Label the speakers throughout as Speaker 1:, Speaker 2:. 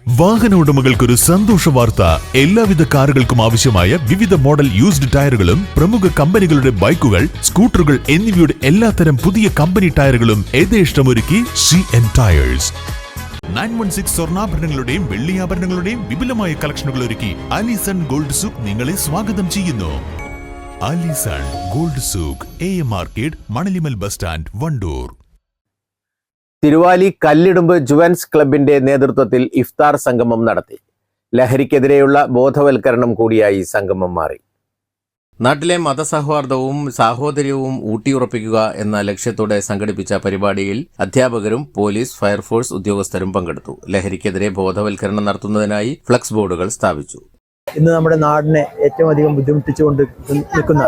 Speaker 1: വാഹന ഉടമകൾക്കൊരു സന്തോഷ വാർത്ത. എല്ലാവിധ കാറുകൾക്കും ആവശ്യമായ വിവിധ മോഡൽ യൂസ്ഡ് ടയറുകളും പ്രമുഖ കമ്പനികളുടെ ബൈക്കുകൾ, സ്കൂട്ടറുകൾ എന്നിവയുടെ എല്ലാത്തരം പുതിയ കമ്പനി ടയറുകളും യഥേഷ്ടമൊരുക്കി CN ടയേഴ്സ്. 916 സ്വർണ്ണാഭരണങ്ങളുടെയും വെള്ളിയാഭരണങ്ങളുടെയും വിപുലമായ കളക്ഷനുകൾ ഒരുക്കി അലിസൺ ഗോൾഡ് സൂക്ക് നിങ്ങളെ സ്വാഗതം ചെയ്യുന്നു. Alison gold souk, AM market, Manalimal bus stand, Wandoor.
Speaker 2: Thiruvali Kallidumbu ജുവൻസ് ക്ലബിന്റെ നേതൃത്വത്തിൽ ഇഫ്താർ സംഗമം നടത്തി. ലഹരിക്കെതിരെയുള്ള ബോധവൽക്കരണം കൂടിയായി സംഗമം മാറി. നാട്ടിലെ മതസൗഹാർദ്ദവും സാഹോദര്യവും ഊട്ടിയുറപ്പിക്കുക എന്ന ലക്ഷ്യത്തോടെ സംഘടിപ്പിച്ച പരിപാടിയിൽ അധ്യാപകരും പോലീസ്, ഫയർഫോഴ്സ് ഉദ്യോഗസ്ഥരും പങ്കെടുത്തു. ലഹരിക്കെതിരെ ബോധവൽക്കരണം നടത്തുന്നതിനായി ഫ്ലക്സ് ബോർഡുകൾ സ്ഥാപിച്ചു.
Speaker 3: ഇന്ന് നമ്മുടെ നാടിനെ ഏറ്റവും അധികം ബുദ്ധിമുട്ടിച്ചുകൊണ്ട് നിൽക്കുന്ന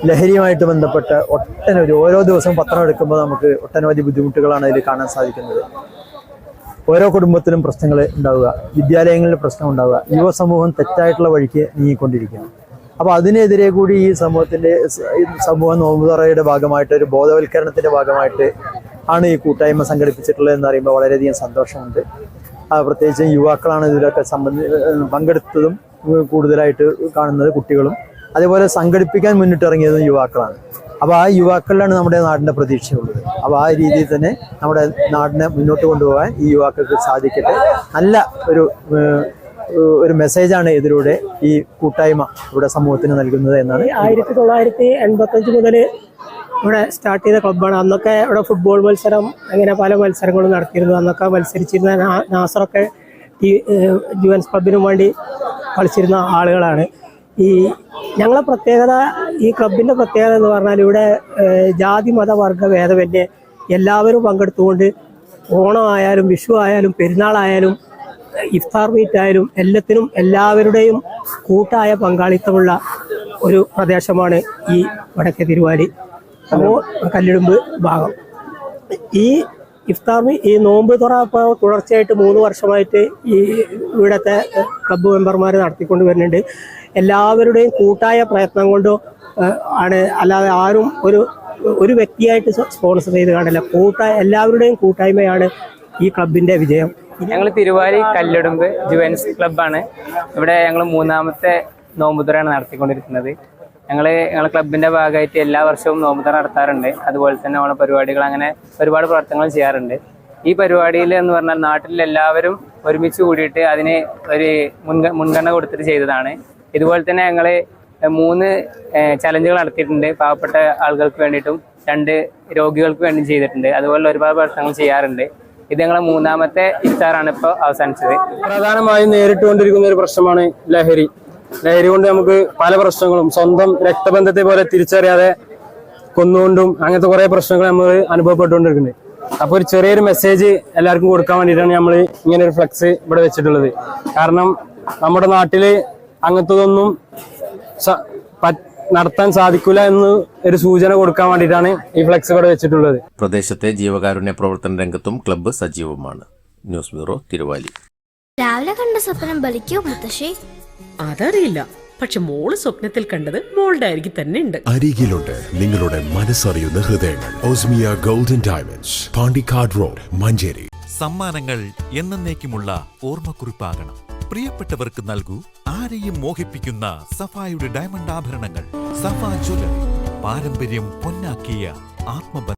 Speaker 3: ലഹരിയുമായിട്ട് ബന്ധപ്പെട്ട ഒട്ടനവധി, ഓരോ ദിവസവും പത്രം എടുക്കുമ്പോൾ നമുക്ക് ഒട്ടനവധി ബുദ്ധിമുട്ടുകളാണ് അതിൽ കാണാൻ സാധിക്കുന്നത്. ഓരോ കുടുംബത്തിലും പ്രശ്നങ്ങൾ ഉണ്ടാവുക, വിദ്യാലയങ്ങളിൽ പ്രശ്നം ഉണ്ടാവുക, യുവസമൂഹം തെറ്റായിട്ടുള്ള വഴിക്ക് നീങ്ങിക്കൊണ്ടിരിക്കുകയാണ്. അപ്പോൾ അതിനെതിരെ കൂടി ഈ സമൂഹ നോമ്പുതുറയുടെ ഭാഗമായിട്ട്, ഒരു ബോധവൽക്കരണത്തിന്റെ ഭാഗമായിട്ട് ആണ് ഈ കൂട്ടായ്മ സംഘടിപ്പിച്ചിട്ടുള്ളത് എന്ന് പറയുമ്പോൾ വളരെയധികം സന്തോഷമുണ്ട്. പ്രത്യേകിച്ച് യുവാക്കളാണ് ഇതിലൊക്കെ പങ്കെടുത്തതും കൂടുതലായിട്ട് കാണുന്നത് കുട്ടികളും, അതേപോലെ സംഘടിപ്പിക്കാൻ മുന്നിട്ടിറങ്ങിയതും യുവാക്കളാണ്. അപ്പോൾ ആ യുവാക്കളിലാണ് നമ്മുടെ നാടിൻ്റെ പ്രതീക്ഷയുള്ളത്. അപ്പോൾ ആ രീതിയിൽ തന്നെ നമ്മുടെ നാടിനെ മുന്നോട്ട് കൊണ്ടുപോകാൻ ഈ യുവാക്കൾക്ക് സാധിക്കട്ടെ. നല്ല ഒരു മെസ്സേജാണ് ഇതിലൂടെ ഈ കൂട്ടായ്മ ഇവിടെ സമൂഹത്തിന് നൽകുന്നത് എന്നാണ്.
Speaker 4: 1985 മുതൽ ഇവിടെ സ്റ്റാർട്ട് ചെയ്ത ക്ലബ്ബാണ്. അന്നൊക്കെ ഇവിടെ ഫുട്ബോൾ മത്സരം, അങ്ങനെ പല മത്സരങ്ങളും നടത്തിയിരുന്നു. അന്നൊക്കെ മത്സരിച്ചിരുന്ന നാസറൊക്കെ ജുവൻസ് ക്ലബിനും വേണ്ടി കളിച്ചിരുന്ന ആളുകളാണ്. ഞങ്ങളെ പ്രത്യേകത, ഈ ക്ലബിൻ്റെ പ്രത്യേകത എന്ന് പറഞ്ഞാൽ ഇവിടെ ജാതി മത വർഗ ഭേദമന്യേ എല്ലാവരും പങ്കെടുത്തുകൊണ്ട് ഓണമായാലും വിഷു ആയാലും പെരുന്നാളായാലും ഇഫ്താർ മീറ്റ് ആയാലും എല്ലാത്തിനും എല്ലാവരുടെയും കൂട്ടായ പങ്കാളിത്തമുള്ള ഒരു പ്രദേശമാണ് ഈ വടക്കേ തിരുവാലി കല്ലിടുമ്പ് ഭാഗം. ഈ ഇഫ്താർ ഈ നോമ്പ് തുറ ഇപ്പോൾ തുടർച്ചയായിട്ട് 3 വർഷമായിട്ട് ഈ ഇവിടുത്തെ ക്ലബ്ബ് മെമ്പർമാർ നടത്തിക്കൊണ്ട് വരുന്നുണ്ട്. എല്ലാവരുടെയും കൂട്ടായ പ്രയത്നം കൊണ്ടോ ആണ്, അല്ലാതെ ആരും ഒരു വ്യക്തിയായിട്ട് സ്പോൺസർ ചെയ്ത് കാണില്ല. എല്ലാവരുടെയും കൂട്ടായ്മയാണ് ഈ ക്ലബിൻ്റെ വിജയം.
Speaker 5: ഞങ്ങൾ തിരുവാലി കല്ലിടുമ്പ് ജുവൻസ് ക്ലബ്ബാണ്. ഇവിടെ ഞങ്ങൾ 3ാമത്തെ നോമ്പുതുറയാണ് നടത്തിക്കൊണ്ടിരിക്കുന്നത്. ഞങ്ങളെ ക്ലബിൻ്റെ ഭാഗമായിട്ട് എല്ലാ വർഷവും നോമ്പുതുറ നടത്താറുണ്ട്. അതുപോലെ തന്നെ ഓണ പരിപാടികൾ, അങ്ങനെ ഒരുപാട് പ്രവർത്തനങ്ങൾ ചെയ്യാറുണ്ട്. ഈ പരിപാടിയിൽ എന്ന് പറഞ്ഞാൽ നാട്ടിൽ എല്ലാവരും ഒരുമിച്ച് കൂടിയിട്ട് അതിന് ഒരു മുൻഗണന കൊടുത്തിട്ട് ചെയ്തതാണ്. ഇതുപോലെ തന്നെ ഞങ്ങൾ 3 ചലഞ്ചുകൾ നടത്തിയിട്ടുണ്ട്. പാവപ്പെട്ട ആളുകൾക്ക് വേണ്ടിയിട്ടും 2 രോഗികൾക്ക് വേണ്ടി ചെയ്തിട്ടുണ്ട്. അതുപോലെ ഒരുപാട് പ്രവർത്തനങ്ങൾ ചെയ്യാറുണ്ട്. ഇത് ഞങ്ങളെ 3ാമത്തെ ഇഫ്താറാണ് ഇപ്പോൾ അവസാനിച്ചത്.
Speaker 6: പ്രധാനമായും നേരിട്ടുകൊണ്ടിരിക്കുന്ന ഒരു പ്രശ്നമാണ് ലഹരി. ലഹരി കൊണ്ട് നമുക്ക് പല പ്രശ്നങ്ങളും, സ്വന്തം രക്തബന്ധത്തെ പോലെ തിരിച്ചറിയാതെ കൊന്നുകൊണ്ടും അങ്ങനത്തെ കുറെ പ്രശ്നങ്ങൾ നമ്മൾ അനുഭവപ്പെട്ടുകൊണ്ടിരിക്കുന്നത്. അപ്പോൾ ഒരു ചെറിയൊരു മെസ്സേജ് എല്ലാവർക്കും കൊടുക്കാൻ വേണ്ടിയിട്ടാണ് നമ്മൾ ഇങ്ങനെ ഒരു ഫ്ലെക്സ് ഇവിടെ വെച്ചിട്ടുള്ളത്. കാരണം നമ്മുടെ നാട്ടില് അങ്ങനത്തതൊന്നും നടത്താൻ സാധിക്കില്ല എന്ന് ഒരു സൂചന കൊടുക്കാൻ വേണ്ടിയിട്ടാണ് ഈ ഫ്ലെക്സ് ഇവിടെ വെച്ചിട്ടുള്ളത്.
Speaker 2: പ്രദേശത്തെ ജീവകാരുണ്യ പ്രവർത്തന രംഗത്തും ക്ലബ്ബ് സജീവമാണ്. News bureau, Thiruvali.
Speaker 7: രാവിലെ കണ്ട സ്വപ്നം ബലിക്കോ മുത്തശ്ശി?
Speaker 8: അതറിയില്ല, പക്ഷെ മോള് സ്വപ്നത്തിൽ കണ്ടത് മോളുടെ അരികിൽ തന്നെ ഉണ്ട്.
Speaker 9: അരികിലുണ്ട് നിങ്ങളുടെ മനസ്സറിയുന്ന ഹൃദയങ്ങൾ. Osmia golden diamonds, Pandikkad road, Manjeri.
Speaker 1: സമ്മാനങ്ങൾ എന്നേക്കുമുള്ള ഓർമ്മക്കുറിപ്പാകണം. പ്രിയപ്പെട്ടവർക്ക് നൽകൂ ആരെയും മോഹിപ്പിക്കുന്ന സഫായുടെ ഡയമണ്ട് ആഭരണങ്ങൾ. സഫ ജ്വല്ലറി, പാരമ്പര്യം പൊന്നാക്കിയ ആത്മബന്ധം.